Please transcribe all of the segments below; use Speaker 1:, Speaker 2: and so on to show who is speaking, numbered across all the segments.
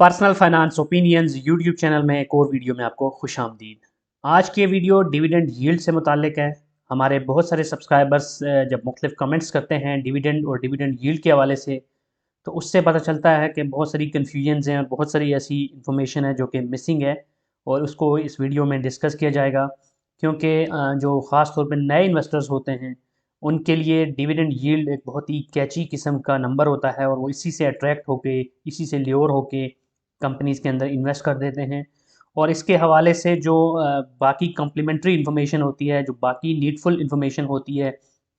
Speaker 1: Personal finance opinions YouTube channel में एक और वीडियो में आपको खुशामदीद। आज की ये वीडियो डिविडेंड यील्ड से मुतालिक है। हमारे बहुत सारे सब्सक्राइबर्स जब मुख्तलिफ कमेंट्स करते हैं डिविडेंड और डिविडेंड यील्ड के हवाले से, तो उससे पता चलता है कि बहुत सारी कन्फ्यूजन्स हैं और बहुत सारी ऐसी इन्फॉर्मेशन है जो कि मिसिंग है, और उसको इस वीडियो में डिस्कस किया जाएगा। क्योंकि जो ख़ास तौर पे नए इन्वेस्टर्स होते हैं उनके लिए डिविडेंड यील्ड एक बहुत ही कैची किस्म का नंबर होता है, और वो इसी से अट्रैक्ट होके, इसी से ल्योर होके कंपनीज़ के अंदर इन्वेस्ट कर देते हैं। और इसके हवाले से जो बाकी कम्प्लीमेंट्री इन्फॉर्मेशन होती है, जो बाकी नीडफुल इन्फॉर्मेशन होती है,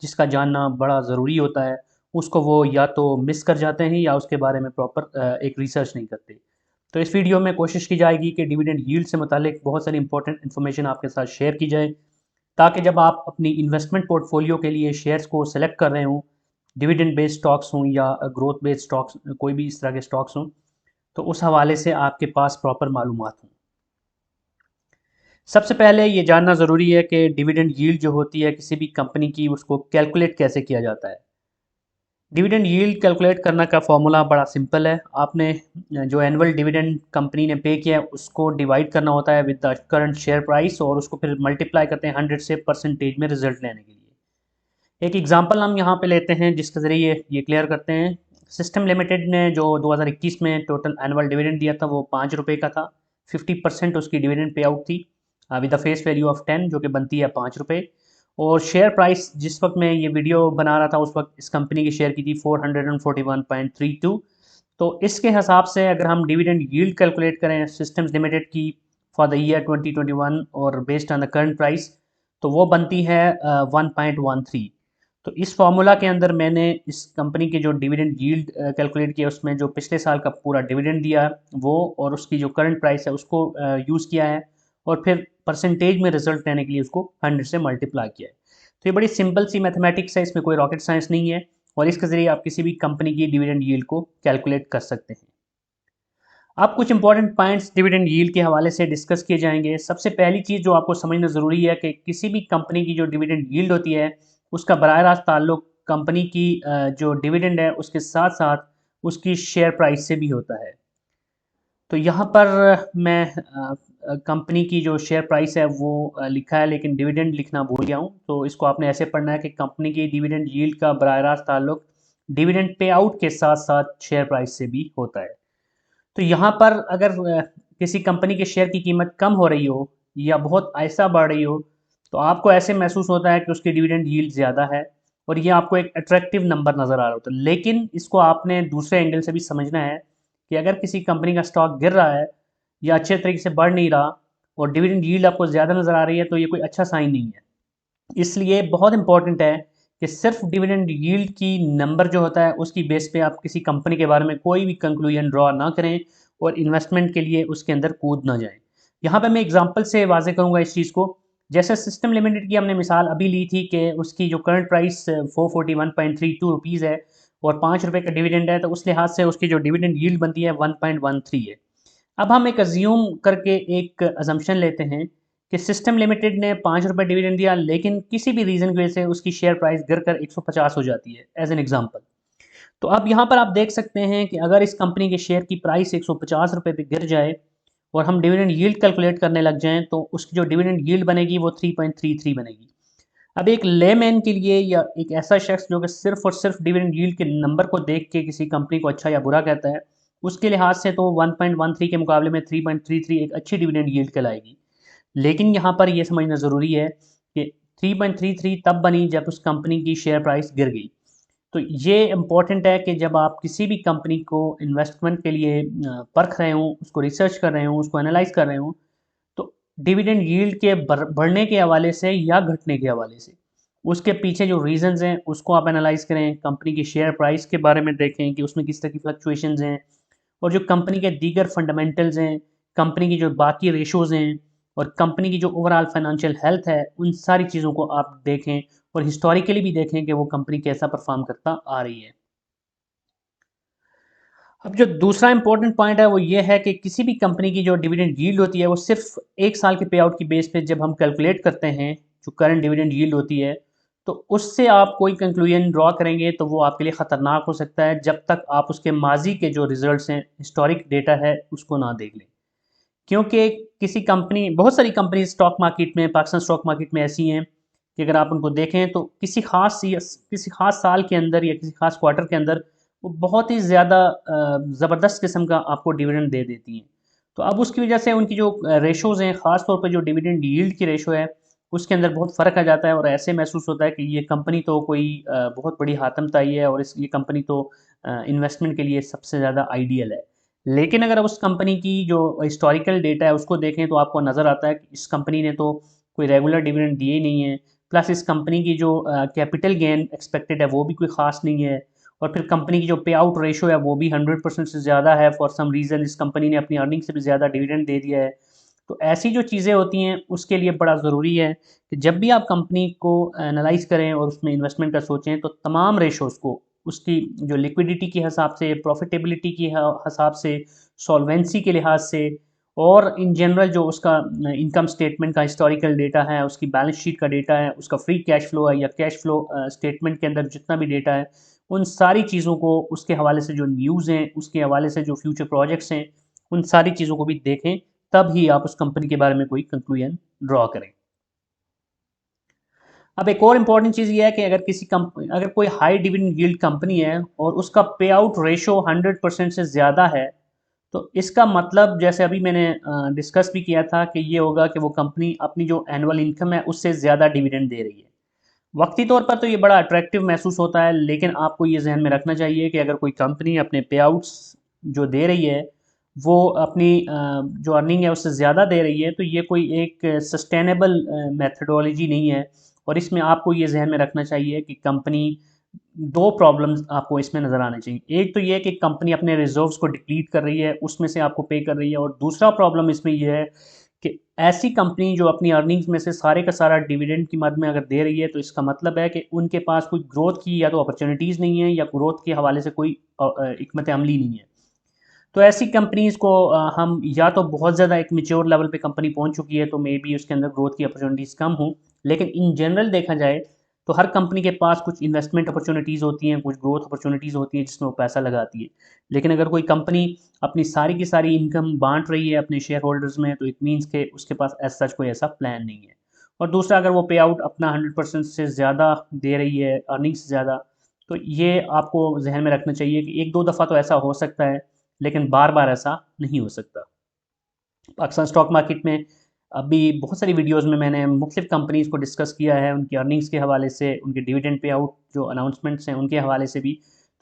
Speaker 1: जिसका जानना बड़ा ज़रूरी होता है, उसको वो या तो मिस कर जाते हैं या उसके बारे में प्रॉपर एक रिसर्च नहीं करते। तो इस वीडियो में कोशिश की जाएगी कि डिविडेंड यील्ड से मुतालिक बहुत सारी इंपॉर्टेंट इन्फॉर्मेशन आपके साथ शेयर की जाए, ताकि जब आप अपनी इन्वेस्टमेंट पोर्टफोलियो के लिए शेयर्स को सेलेक्ट कर रहे हों, डिविडेंड बेस्ड स्टॉक्स हों या ग्रोथ बेस्ड स्टॉक्स, कोई भी इस तरह के स्टॉक्स हों, तो उस हवाले से आपके पास प्रॉपर मालूमात हों। सबसे पहले ये जानना ज़रूरी है कि डिविडेंड यील्ड जो होती है किसी भी कंपनी की, उसको कैलकुलेट कैसे किया जाता है। डिविडेंड यील्ड कैलकुलेट करने का फॉर्मूला बड़ा सिंपल है। आपने जो एनुअल डिविडेंड कंपनी ने पे किया है उसको डिवाइड करना होता है with the current share price, और उसको फिर मल्टीप्लाई करते हैं 100 से परसेंटेज में रिजल्ट लेने के लिए। एक एग्जांपल हम यहाँ पे लेते हैं जिसके ज़रिए ये क्लियर करते हैं। सिस्टम लिमिटेड ने जो 2021 में टोटल एनुअल डिविडेंड दिया था वो ₹5 का था। 50% उसकी डिविडेंड पे आउट थी with the face value of 10, जो कि बनती है ₹5। और शेयर प्राइस जिस वक्त मैं ये वीडियो बना रहा था उस वक्त इस कंपनी की शेयर की थी 441.32। तो इसके हिसाब से अगर हम डिविडेंड यील्ड कैलकुलेट करें सिस्टम्स लिमिटेड की फॉर द ईयर 2021 और based on the current price, तो वो बनती है 1.13। तो इस फार्मूला के अंदर मैंने इस कंपनी के जो डिविडेंड यील्ड कैलकुलेट किया, उसमें जो पिछले साल का पूरा डिविडेंड दिया वो और उसकी जो करंट प्राइस है उसको यूज़ किया है, और फिर परसेंटेज में रिजल्ट लेने के लिए उसको 100 से मल्टीप्लाई किया है। तो ये बड़ी सिंपल सी मैथमेटिक्स है, इसमें कोई रॉकेट साइंस नहीं है, और इसके ज़रिए आप किसी भी कंपनी की डिविडेंड यील्ड को कैलकुलेट कर सकते हैं। अब कुछ इंपॉर्टेंट पॉइंट्स डिविडेंड यील्ड के हवाले से डिस्कस किए जाएंगे। सबसे पहली चीज़ जो आपको समझना ज़रूरी है कि किसी भी कंपनी की जो डिविडेंड यील्ड होती है उसका बराह रास्त ताल्लुक कंपनी की जो डिविडेंड है उसके साथ साथ उसकी शेयर प्राइस से भी होता है। तो यहाँ पर मैं कंपनी की जो शेयर प्राइस है वो लिखा है, लेकिन डिविडेंड लिखना भूल गया हूँ। तो इसको आपने ऐसे पढ़ना है कि कंपनी की डिविडेंड यील्ड का बराह रास्त ताल्लुक डिविडेंड पे आउट के साथ साथ शेयर प्राइस से भी होता है। तो यहाँ पर अगर किसी कंपनी के शेयर की कीमत कम हो रही हो या बहुत ऐसा बढ़ रही हो, तो आपको ऐसे महसूस होता है कि उसकी डिविडेंड यील्ड ज़्यादा है, और ये आपको एक अट्रैक्टिव नंबर नज़र आ रहा होता है। लेकिन इसको आपने दूसरे एंगल से भी समझना है कि अगर किसी कंपनी का स्टॉक गिर रहा है या अच्छे तरीके से बढ़ नहीं रहा और डिविडेंड यील्ड आपको ज़्यादा नज़र आ रही है, तो ये कोई अच्छा साइन नहीं है। इसलिए बहुत इंपॉर्टेंट है कि सिर्फ डिविडेंड यील्ड की नंबर जो होता है उसकी बेस पे आप किसी कंपनी के बारे में कोई भी कंक्लूजन ड्रॉ ना करें और इन्वेस्टमेंट के लिए उसके अंदर कूद ना जाएं। यहाँ पे मैं एग्जांपल से वाजे करूँगा इस चीज़ को। जैसे सिस्टम लिमिटेड की हमने मिसाल अभी ली थी कि उसकी जो करंट प्राइस 441.32 है और ₹5 का डिविडेंड है, तो उस लिहाज से उसकी जो डिविडेंड यील्ड बनती है 1.13 है। अब हम एक अज्यूम करके एक अजम्पशन लेते हैं कि सिस्टम लिमिटेड ने ₹5 डिविडेंड दिया, लेकिन किसी भी रीज़न की वजह से उसकी शेयर प्राइस गिरकर 150 हो जाती है, एज एन एग्जांपल। तो अब यहाँ पर आप देख सकते हैं कि अगर इस कंपनी के शेयर की प्राइस ₹150 पे गिर जाए और हम डिविडेंड यील्ड कैलकुलेट करने लग जाएं, तो उसकी जो डिविडेंड यील्ड बनेगी वो 3.33 बनेगी। अब एक लेमैन के लिए या एक ऐसा शख्स जो कि सिर्फ और सिर्फ डिविडेंड यील्ड के नंबर को देख के किसी कंपनी को अच्छा या बुरा कहता है, उसके लिहाज से तो 1.13 के मुकाबले में 3.33 एक अच्छी डिविडेंड यील्ड कहलाएगी। लेकिन यहाँ पर यह समझना ज़रूरी है कि 3.33 तब बनी जब उस कंपनी की शेयर प्राइस गिर गई। तो ये इम्पॉर्टेंट है कि जब आप किसी भी कंपनी को इन्वेस्टमेंट के लिए परख रहे हों, उसको रिसर्च कर रहे हों, उसको एनालाइज कर रहे हों, तो डिविडेंड यील्ड के बढ़ने के हवाले से या घटने के हवाले से उसके पीछे जो रीज़न्स हैं उसको आप एनालाइज करें। कंपनी की शेयर प्राइस के बारे में देखें कि उसमें किस तरह की फ्लक्चुएशंस हैं, और जो कंपनी के दीगर फंडामेंटल्स हैं, कंपनी की जो बाकी रेशोज़ हैं, और कंपनी की जो ओवरऑल फाइनेंशियल हेल्थ है, उन सारी चीज़ों को आप देखें और हिस्टोरिकली भी देखें कि वो कंपनी कैसा परफॉर्म करता आ रही है। अब जो दूसरा इंपॉर्टेंट पॉइंट है वो ये है कि किसी भी कंपनी की जो डिविडेंड यील्ड होती है वो सिर्फ एक साल के पे आउट की बेस पे जब हम कैलकुलेट करते हैं जो करंट डिविडेंड यील्ड होती है, तो उससे आप कोई कंक्लूजन ड्रॉ करेंगे तो वो आपके लिए ख़तरनाक हो सकता है, जब तक आप उसके माजी के जो रिजल्ट्स हैं, हिस्टोरिक डेटा है, उसको ना देख लें। क्योंकि किसी कंपनी, बहुत सारी कंपनी स्टॉक मार्केट में, पाकिस्तान स्टॉक मार्केट में ऐसी हैं कि अगर आप उनको देखें तो किसी खास साल के अंदर या किसी खास क्वार्टर के अंदर वो बहुत ही ज़्यादा ज़बरदस्त किस्म का आपको डिविडेंड दे देती हैं। तो अब उसकी वजह से उनकी जो रेशोज़ हैं, ख़ास तौर पे जो डिविडेंड यील्ड की रेशो है, उसके अंदर बहुत फ़र्क आ जाता है और ऐसे महसूस होता है कि ये कंपनी तो कोई बहुत बड़ी हातमताई है और ये कंपनी तो इन्वेस्टमेंट के लिए सबसे ज़्यादा आइडियल है। लेकिन अगर आप उस कंपनी की जो हिस्टोरिकल डेटा है उसको देखें तो आपको नज़र आता है कि इस कंपनी ने तो कोई रेगुलर डिविडेंड दिए ही नहीं है। प्लस इस कंपनी की जो कैपिटल गेन एक्सपेक्टेड है वो भी कोई ख़ास नहीं है। और फिर कंपनी की जो पे आउट रेशो है वो भी 100% से ज़्यादा है। फॉर सम रीज़न इस कंपनी ने अपनी अर्निंग से भी ज़्यादा डिविडेंड दे दिया है। तो ऐसी जो चीज़ें होती हैं उसके लिए बड़ा ज़रूरी है कि जब भी आप कंपनी को एनालाइज़ करें और उसमें इन्वेस्टमेंट का सोचें तो तमाम रेशोज़ को, उसकी जो लिक्विडिटी के हिसाब से, प्रॉफिटेबिलिटी के हिसाब से, सॉल्वेंसी के लिहाज से और इन जनरल जो उसका इनकम स्टेटमेंट का हिस्टोरिकल डेटा है, उसकी बैलेंस शीट का डेटा है, उसका फ्री कैश फ्लो है या कैश फ्लो स्टेटमेंट के अंदर जितना भी डेटा है, उन सारी चीज़ों को, उसके हवाले से जो न्यूज़ हैं, उसके हवाले से जो फ्यूचर प्रोजेक्ट्स हैं, उन सारी चीज़ों को भी देखें, तब ही आप उस कंपनी के बारे में कोई कंक्लूजन ड्रॉ करें। अब एक और इम्पॉर्टेंट चीज़ ये है कि अगर कोई हाई डिविडेंड यील्ड कंपनी है और उसका पे आउट रेशो 100% से ज़्यादा है, तो इसका मतलब, जैसे अभी मैंने डिस्कस भी किया था, कि ये होगा कि वो कंपनी अपनी जो एनुअल इनकम है उससे ज़्यादा डिविडेंड दे रही है। वक्ती तौर पर तो ये बड़ा अट्रैक्टिव महसूस होता है, लेकिन आपको ये जहन में रखना चाहिए कि अगर कोई कंपनी अपने पे आउट्स जो दे रही है वो अपनी जो अर्निंग है उससे ज़्यादा दे रही है, तो ये कोई एक सस्टेनेबल मेथडोलॉजी नहीं है। और इसमें आपको ये जहन में रखना चाहिए कि कंपनी, दो प्रॉब्लम्स आपको इसमें नज़र आने चाहिए। एक तो ये है कि कंपनी अपने रिजर्व्स को डिप्लीट कर रही है, उसमें से आपको पे कर रही है, और दूसरा प्रॉब्लम इसमें ये है कि ऐसी कंपनी जो अपनी अर्निंग्स में से सारे का सारा डिविडेंड की मद में अगर दे रही है, तो इसका मतलब है कि उनके पास कोई ग्रोथ की या तो अपॉर्चुनिटीज़ नहीं है या ग्रोथ के हवाले से कोई हिकमत अमली नहीं है। तो ऐसी कंपनीज़ को हम या तो बहुत ज़्यादा एक मैच्योर लेवल पे कंपनी पहुंच चुकी है तो मे बी उसके अंदर ग्रोथ की अपॉर्चुनिटीज़ कम हो, लेकिन इन जनरल देखा जाए तो हर कंपनी के पास कुछ इन्वेस्टमेंट अपॉर्चुनिटीज़ होती हैं, कुछ ग्रोथ अपॉर्चुनिटीज़ होती हैं जिसमें वो पैसा लगाती है। लेकिन अगर कोई कंपनी अपनी सारी की सारी इनकम बांट रही है अपने शेयर होल्डर्स में, तो इट मीन्स के उसके पास एज सच कोई ऐसा प्लान नहीं है। और दूसरा, अगर वो पे आउट अपना 100% से ज़्यादा दे रही है, अर्निंग से ज़्यादा, तो ये आपको जहन में रखना चाहिए कि एक दो दफ़ा तो ऐसा हो सकता है, लेकिन बार-बार ऐसा नहीं हो सकता। पाकिस्तान स्टॉक मार्केट में अभी बहुत सारी वीडियोज़ में मैंने मुख्तलिफ़ कंपनीज़ को डिस्कस किया है, उनकी अर्निंग्स के हवाले से, उनके डिविडेंड पे आउट जो अनाउंसमेंट्स हैं, उनके हवाले से भी।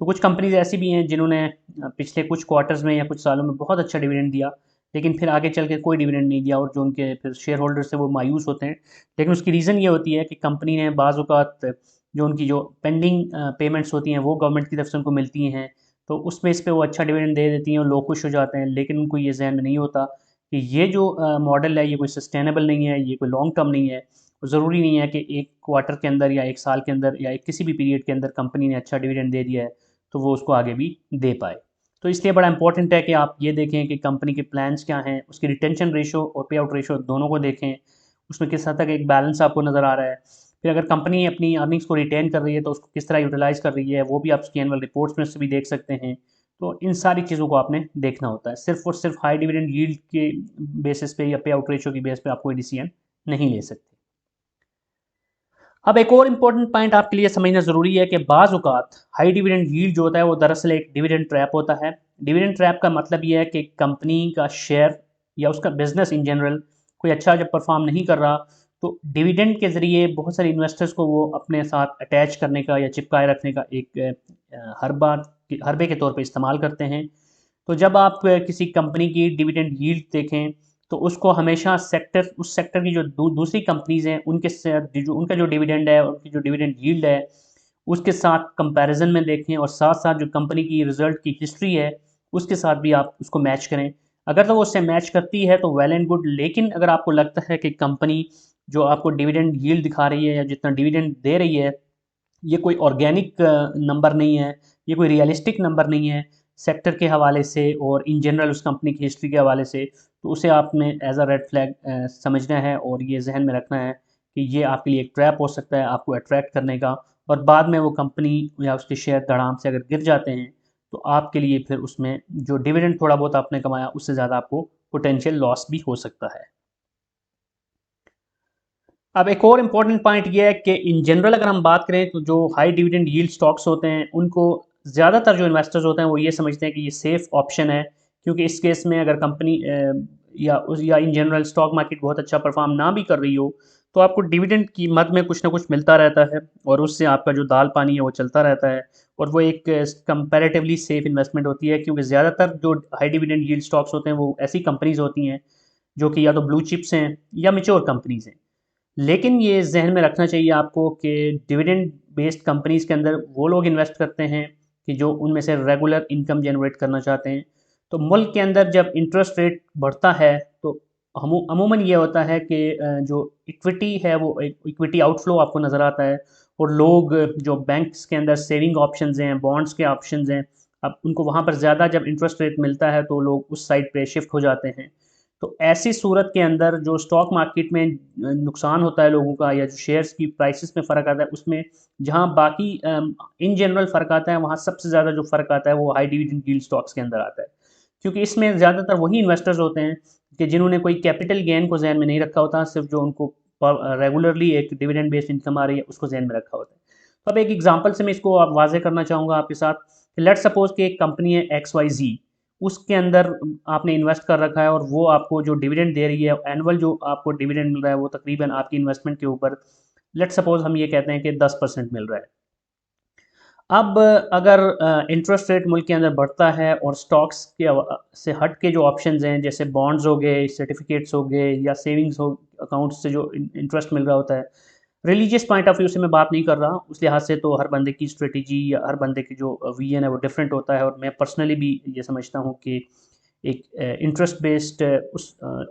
Speaker 1: तो कुछ कंपनीज़ ऐसी भी हैं जिन्होंने पिछले कुछ क्वार्टर्स में या कुछ सालों में बहुत अच्छा डिविडेंड दिया, लेकिन फिर आगे चल के कोई डिविडेंड नहीं दिया और जो उनके फिर शेयर होल्डर्स थे वो मायूस होते हैं। लेकिन उसकी रीज़न ये होती है कि कंपनी ने बाज़ औक़ात जो उनकी जो पेंडिंग पेमेंट्स होती हैं वो गवर्नमेंट की तरफ से उनको मिलती हैं, तो उस बेस पे वो अच्छा डिविडेंड दे देती हैं और लोग खुश हो जाते हैं। लेकिन उनको ये ज़हन में नहीं होता कि ये जो मॉडल है ये कोई सस्टेनेबल नहीं है, ये कोई लॉन्ग टर्म नहीं है। ज़रूरी नहीं है कि एक क्वार्टर के अंदर या एक साल के अंदर या एक किसी भी पीरियड के अंदर कंपनी ने अच्छा डिविडेंड दे दिया है तो वो उसको आगे भी दे पाए। तो इसलिए बड़ा इंपॉर्टेंट है कि आप ये देखें कि कंपनी के प्लान्स क्या हैं, उसकी रिटेंशन रेशो और पे आउट रेशो दोनों को देखें, उसमें किस हद तक एक बैलेंस आपको नज़र आ रहा है। फिर अगर कंपनी अपनी अर्निंग्स को रिटेन कर रही है तो उसको किस तरह यूटिलाइज़ कर रही है, वो भी आप उसकी एनुअल रिपोर्ट्स में से भी देख सकते हैं। तो इन सारी चीज़ों को आपने देखना होता है। सिर्फ़ और सिर्फ़ हाई डिविडेंड यील्ड के बेसिस पे या पे आउट रेशियो की बेस पे आप कोई डिसीजन नहीं ले सकते। अब एक और इम्पोर्टेंट पॉइंट आपके लिए समझना ज़रूरी है कि बाज़ औक़ात हाई डिविडेंड यील्ड जो होता है वो दरअसल एक डिविडेंड ट्रैप होता है। डिविडेंड ट्रैप का मतलब ये है कि कंपनी का शेयर या उसका बिज़नेस इन जनरल कोई अच्छा जब परफ़ॉर्म नहीं कर रहा, तो डिविडेंड के ज़रिए बहुत सारे इन्वेस्टर्स को वो अपने साथ अटैच करने का या चिपकाए रखने का एक हरबे के तौर पे इस्तेमाल करते हैं। तो जब आप किसी कंपनी की डिविडेंड यील्ड देखें, तो उसको हमेशा उस सेक्टर की जो दूसरी कंपनीज़ हैं, उनके साथ जो उनका जो डिविडेंड है, उनकी जो डिविडेंड यील्ड है, उसके साथ कंपैरिज़न में देखें और साथ-साथ जो कंपनी की रिज़ल्ट की हिस्ट्री है, उसके साथ भी आप उसको मैच करें। अगर तो वो उससे मैच करती है तो वेल एंड गुड, लेकिन अगर आपको लगता है कि कंपनी जो आपको डिविडेंड यील्ड दिखा रही है या जितना डिविडेंड दे रही है, ये कोई ऑर्गेनिक नंबर नहीं है, ये कोई रियलिस्टिक नंबर नहीं है, सेक्टर के हवाले से और इन जनरल उस कंपनी की हिस्ट्री के हवाले से, तो उसे आपने एज़ अ रेड फ्लैग समझना है और ये ज़हन में रखना है कि ये आपके लिए एक ट्रैप हो सकता है आपको अट्रैक्ट करने का, और बाद में वो कंपनी या उसके शेयर धड़ाम से अगर गिर जाते हैं तो आपके लिए फिर उसमें जो डिविडेंड थोड़ा बहुत आपने कमाया उससे ज़्यादा आपको पोटेंशियल लॉस भी हो सकता है। अब एक और इम्पॉर्टेंट पॉइंट ये है कि इन जनरल अगर हम बात करें तो जो हाई डिविडेंड यील्ड स्टॉक्स होते हैं उनको ज़्यादातर जो इन्वेस्टर्स होते हैं वो ये समझते हैं कि ये सेफ़ ऑप्शन है, क्योंकि इस केस में अगर कंपनी या इन जनरल स्टॉक मार्केट बहुत अच्छा परफॉर्म ना भी कर रही हो तो आपको डिविडेंड की मद में कुछ ना कुछ मिलता रहता है, और उससे आपका जो दाल पानी है वो चलता रहता है, और वो एक कंपैरेटिवली सेफ इन्वेस्टमेंट होती है, क्योंकि ज़्यादातर जो हाई डिविडेंड यील्ड स्टॉक्स होते हैं वो ऐसी कंपनीज़ होती हैं जो कि या तो ब्लू चिप्स हैं या मेच्योर कंपनीज़ हैं। लेकिन ये ज़हन में रखना चाहिए आपको कि डिविडेंड बेस्ड कंपनीज़ के अंदर वो लोग इन्वेस्ट करते हैं कि जो उनमें से रेगुलर इनकम जनरेट करना चाहते हैं। तो मुल्क के अंदर जब इंटरेस्ट रेट बढ़ता है तो अमूमन ये होता है कि जो इक्विटी है वो इक्विटी आउटफ्लो आपको नज़र आता है, और लोग जो बैंक्स के अंदर सेविंग ऑप्शंस हैं, बॉन्ड्स के ऑप्शंस हैं, अब उनको वहाँ पर ज़्यादा जब इंटरेस्ट रेट मिलता है तो लोग उस साइड पे शिफ्ट हो जाते हैं। तो ऐसी सूरत के अंदर जो स्टॉक मार्केट में नुकसान होता है लोगों का, या जो शेयर्स की प्राइसेस में फ़र्क आता है उसमें, जहाँ बाकी इन जनरल फ़र्क आता है वहाँ सबसे ज़्यादा जो फ़र्क आता है वो हाई डिविडेंड यील्ड स्टॉक्स के अंदर आता है, क्योंकि इसमें ज़्यादातर वही इन्वेस्टर्स होते हैं कि जिन्होंने कोई कैपिटल गेन को जहन में नहीं रखा होता, सिर्फ जो उनको रेगुलरली एक डिविडेंड बेस्ड इनकम आ रही है उसको जहन में रखा होता है। तो अब एक एग्जांपल से मैं इसको आप वाज़ेह करना चाहूँगा आपके साथ। लेट्स सपोज़ कि एक कंपनी है XYZ, उसके अंदर आपने इन्वेस्ट कर रखा है और वो आपको जो डिविडेंड दे रही है, एनुअल जो आपको डिविडेंड मिल रहा है वो तकरीबन आपकी इन्वेस्टमेंट के ऊपर लेट्स सपोज़ हम ये कहते हैं कि 10% मिल रहा है। अब अगर इंटरेस्ट रेट मुल्क के अंदर बढ़ता है और स्टॉक्स के से हट के जो ऑप्शंस हैं जैसे बॉन्ड्स हो गए, सर्टिफिकेट्स हो गए, या सेविंग्स हो अकाउंट्स से जो इंटरेस्ट मिल रहा होता है, रिलीजियस पॉइंट ऑफ व्यू से मैं बात नहीं कर रहा, उस लिहाज से तो हर बंदे की स्ट्रेटजी या हर बंदे की जो विजन है वो डिफरेंट होता है, और मैं पर्सनली भी ये समझता हूँ कि एक इंटरेस्ट बेस्ड उस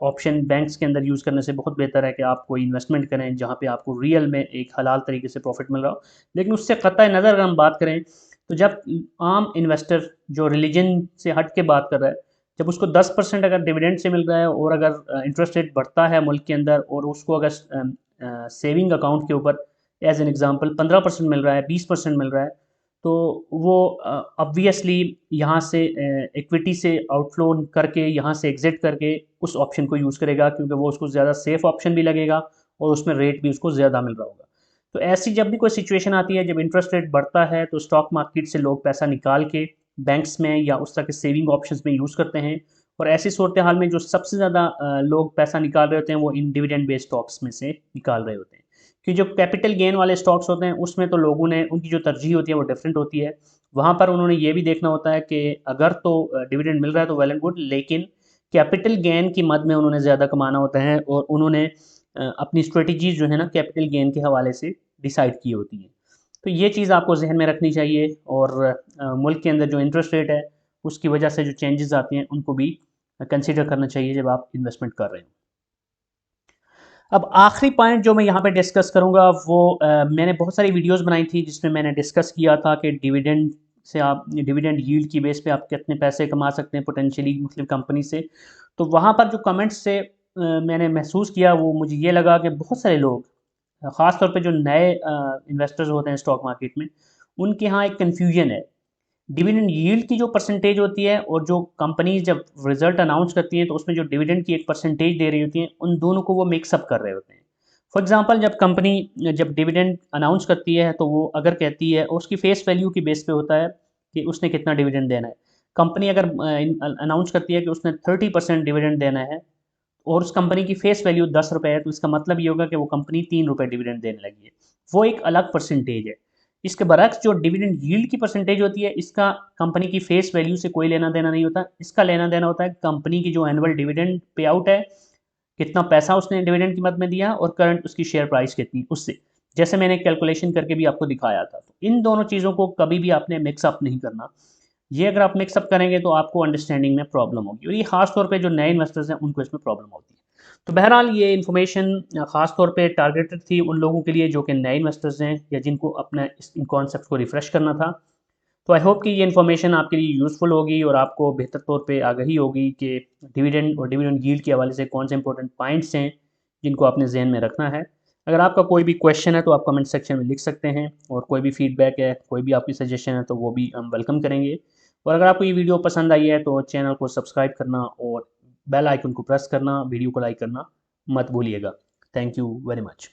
Speaker 1: ऑप्शन बैंक्स के अंदर यूज़ करने से बहुत बेहतर है कि आप कोई इन्वेस्टमेंट करें जहाँ पे आपको रियल में एक हलाल तरीके से प्रॉफिट मिल रहा हो। लेकिन उससे क़त्ई नज़र अगर हम बात करें तो जब आम इन्वेस्टर जो रिलीजन से हट के बात कर रहा है, जब उसको 10% अगर डिविडेंड से मिल रहा है, और अगर इंटरेस्ट रेट बढ़ता है मुल्क के अंदर और उसको अगर सेविंग अकाउंट के ऊपर एज एन एग्जांपल 15% मिल रहा है, 20% मिल रहा है, तो वो ऑब्वियसली यहाँ से इक्विटी से आउटफ्लो करके यहाँ से एग्जिट करके उस ऑप्शन को यूज़ करेगा, क्योंकि वो उसको ज़्यादा सेफ ऑप्शन भी लगेगा और उसमें रेट भी उसको ज़्यादा मिल रहा होगा। तो ऐसी जब भी कोई सिचुएशन आती है जब इंटरेस्ट रेट बढ़ता है तो स्टॉक मार्केट से लोग पैसा निकाल के बैंक्स में या उस तरह के सेविंग ऑप्शंस में यूज़ करते हैं, और ऐसी सूरत हाल में जो सबसे ज़्यादा लोग पैसा निकाल रहे होते हैं वो इन डिविडेंड बेस्ड स्टॉक्स में से निकाल रहे होते हैं, कि जो कैपिटल गेन वाले स्टॉक्स होते हैं उसमें तो लोगों ने उनकी जो तरजीह होती है वो डिफरेंट होती है। वहाँ पर उन्होंने ये भी देखना होता है कि अगर तो डिविडेंड मिल रहा है तो वेल एंड गुड, लेकिन कैपिटल गेन की मद में उन्होंने ज़्यादा कमाना होता है, और उन्होंने अपनी स्ट्रेटजीज जो है ना कैपिटल गेन के हवाले से डिसाइड की होती हैं। तो ये चीज़ आपको जहन में रखनी चाहिए, और मुल्क के अंदर जो इंटरेस्ट रेट है उसकी वजह से जो चेंजेस आती हैं उनको भी कंसिडर करना चाहिए जब आप इन्वेस्टमेंट कर रहे हो। अब आखिरी पॉइंट जो मैं यहाँ पे डिस्कस करूँगा वो मैंने बहुत सारी वीडियोस बनाई थी जिसमें मैंने डिस्कस किया था कि डिविडेंड से आप डिविडेंड यील्ड की बेस पे आप कितने पैसे कमा सकते हैं पोटेंशियली मुख्तलिफ कंपनी से। तो वहाँ पर जो कमेंट्स से मैंने महसूस किया वो मुझे ये लगा कि बहुत सारे लोग ख़ास तौर पे जो नए इन्वेस्टर्स होते हैं स्टॉक मार्केट में, उनके यहाँ एक कन्फ्यूजन है। डिविडेंड यील्ड की जो परसेंटेज होती है और जो कंपनीज जब रिजल्ट अनाउंस करती हैं तो उसमें जो डिविडेंड की एक परसेंटेज दे रही होती हैं, उन दोनों को वो मिक्सअप कर रहे होते हैं। फॉर एग्जांपल जब कंपनी जब डिविडेंड अनाउंस करती है तो वो अगर कहती है, और उसकी फेस वैल्यू की बेस पे होता है कि उसने कितना डिविडेंड देना है। कंपनी अगर अनाउंस करती है कि उसने 30% डिविडेंड देना है और उस कंपनी की फेस वैल्यू 10 रुपये है, तो इसका मतलब ये होगा कि वो कंपनी 3 रुपये डिविडेंड देने लगी है। वो एक अलग परसेंटेज है। इसके बरक्स जो डिविडेंड यील्ड की परसेंटेज होती है, इसका कंपनी की फेस वैल्यू से कोई लेना देना नहीं होता। इसका लेना देना होता है कंपनी की जो एनुअल डिविडेंड पे आउट है, कितना पैसा उसने डिविडेंड की मद में दिया और करंट उसकी शेयर प्राइस कितनी, उससे जैसे मैंने कैलकुलेशन करके भी आपको दिखाया था। तो इन दोनों चीज़ों को कभी भी आपने मिक्सअप नहीं करना। ये अगर आप मिक्सअप करेंगे तो आपको अंडरस्टैंडिंग में प्रॉब्लम होगी, और ये खास तौर पे जो नए इन्वेस्टर्स हैं उनको इसमें प्रॉब्लम होती है। तो बहरहाल ये इन्फॉर्मेशन खास तौर पे टारगेटेड थी उन लोगों के लिए जो कि नए इन्वेस्टर्स हैं या जिनको अपना इन कॉन्सेप्ट को रिफ्रेश करना था। तो आई होप कि ये इन्फॉर्मेशन आपके लिए यूज़फुल होगी और आपको बेहतर तौर पे आगाही होगी कि डिविडेंड और डिविडेंड यील्ड के हवाले से कौन से इंपॉर्टेंट पॉइंट्स हैं जिनको आपने जहन में रखना है। अगर आपका कोई भी क्वेश्चन है तो आप कमेंट सेक्शन में लिख सकते हैं, और कोई भी फीडबैक है, कोई भी आपकी सजेशन है तो वो भी हम वेलकम करेंगे। और अगर आपको ये वीडियो पसंद आई है तो चैनल को सब्सक्राइब करना और बेल आइकन को प्रेस करना, वीडियो को लाइक करना मत भूलिएगा। Thank you very much.